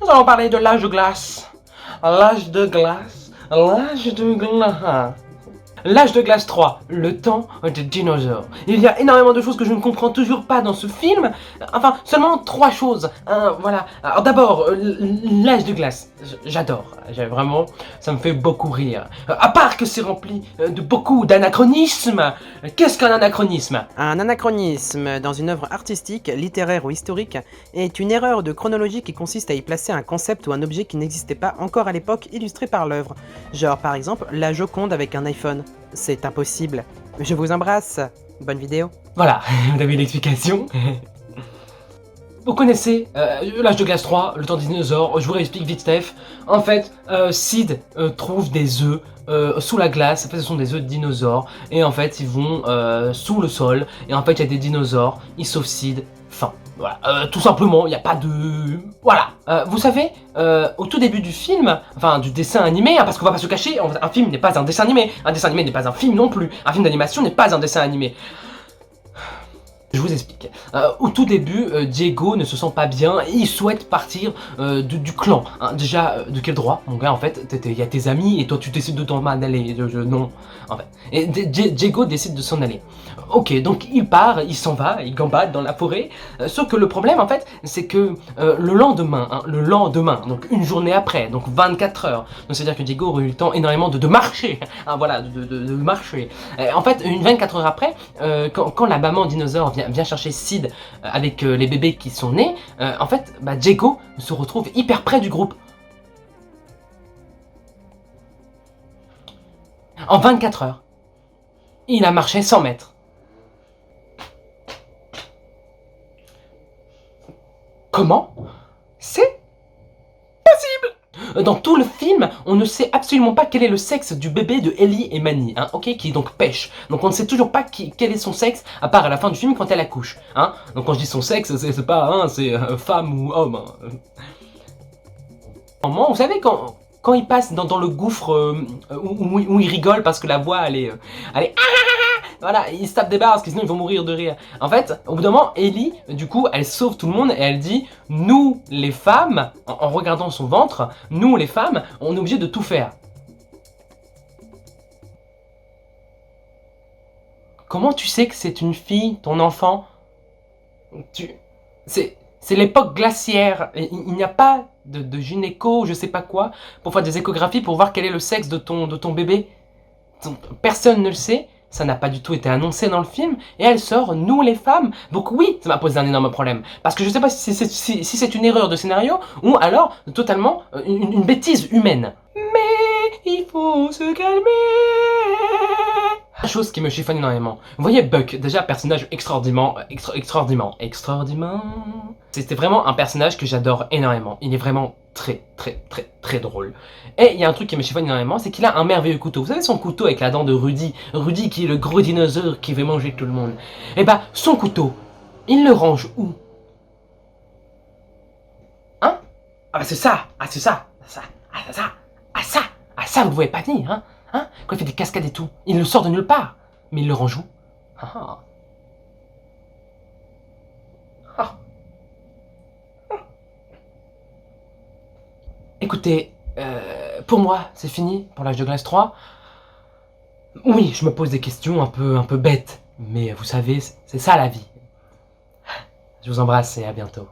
nous allons parler de l'âge de glace. L'âge de glace. L'âge de glace. L'âge de glace 3, le temps des dinosaures. Il y a énormément de choses que je ne comprends toujours pas dans ce film. Enfin, seulement 3 choses. Voilà. Alors d'abord, l'âge de glace. J'adore. Vraiment, ça me fait beaucoup rire. À part que c'est rempli de beaucoup d'anachronismes. Qu'est-ce qu'un anachronisme? Un anachronisme dans une œuvre artistique, littéraire ou historique est une erreur de chronologie qui consiste à y placer un concept ou un objet qui n'existait pas encore à l'époque illustré par l'œuvre. Genre par exemple la Joconde avec un iPhone. C'est impossible. Je vous embrasse. Bonne vidéo. Voilà, vous avez l'explication. Vous connaissez l'âge de glace 3, le temps des dinosaures, je vous réexplique vite Steph. En fait, Sid trouve des œufs sous la glace, en fait ce sont des œufs de dinosaures, et en fait ils vont sous le sol, et en fait il y a des dinosaures, ils sauvent Sid, fin. Voilà, tout simplement, il n'y a pas de... Voilà, vous savez, au tout début du film, enfin du dessin animé, hein, parce qu'on va pas se cacher, un film n'est pas un dessin animé n'est pas un film non plus, un film d'animation n'est pas un dessin animé. Je vous explique. Au tout début, Diego ne se sent pas bien et il souhaite partir du clan. Hein, déjà, de quel droit, mon gars, en fait, il y a tes amis et toi tu décides de t'en aller. Non, en fait. Et Diego décide de s'en aller. Ok, donc il part, il s'en va, il gambade dans la forêt. Sauf que le problème, en fait, c'est que le lendemain, donc une journée après, donc 24 heures, donc c'est-à-dire que Diego aurait eu le temps énormément de marcher. Hein, voilà, de marcher. En fait, une 24 heures après, quand la maman dinosaure vient chercher Sid avec les bébés qui sont nés, en fait, Diego se retrouve hyper près du groupe. En 24 heures, il a marché 100 mètres. Comment? C'est possible! Dans tout le film, on ne sait absolument pas quel est le sexe du bébé de Ellie et Manny, hein, ok, qui donc pêche. Donc on ne sait toujours pas quel est son sexe, à part à la fin du film quand elle accouche. Hein. Donc quand je dis son sexe, c'est pas, hein, c'est femme ou homme. Hein. Vous savez quand il passe dans le gouffre où il rigole parce que la voix elle est voilà, ils se tapent des barres parce que sinon ils vont mourir de rire. En fait, au bout d'un moment, Ellie, du coup, elle sauve tout le monde et elle dit « Nous, les femmes, en regardant son ventre, nous, les femmes, on est obligé de tout faire. » Comment tu sais que c'est une fille, ton enfant? C'est l'époque glaciaire. Il n'y a pas de gynéco, je sais pas quoi, pour faire des échographies pour voir quel est le sexe de ton bébé. Personne ne le sait. Ça n'a pas du tout été annoncé dans le film, et elle sort, nous les femmes. Donc oui, ça m'a posé un énorme problème. Parce que je sais pas si c'est une erreur de scénario, ou alors totalement une bêtise humaine. Mais il faut se calmer. La chose qui me chiffonne énormément. Vous voyez Buck, déjà personnage extraordinaire. C'était vraiment un personnage que j'adore énormément. Il est vraiment très drôle. Et il y a un truc qui me chiffonne énormément, c'est qu'il a un merveilleux couteau. Vous savez son couteau avec la dent de Rudy, Rudy qui est le gros dinosaure qui veut manger tout le monde. Et son couteau, il le range où? Hein? C'est ça, ça vous pouvez pas venir, hein? Quand il fait des cascades et tout, il le sort de nulle part. Mais il le range où? Écoutez, pour moi, c'est fini pour l'âge de glace 3. Oui, je me pose des questions un peu bêtes, mais vous savez, c'est ça la vie. Je vous embrasse et à bientôt.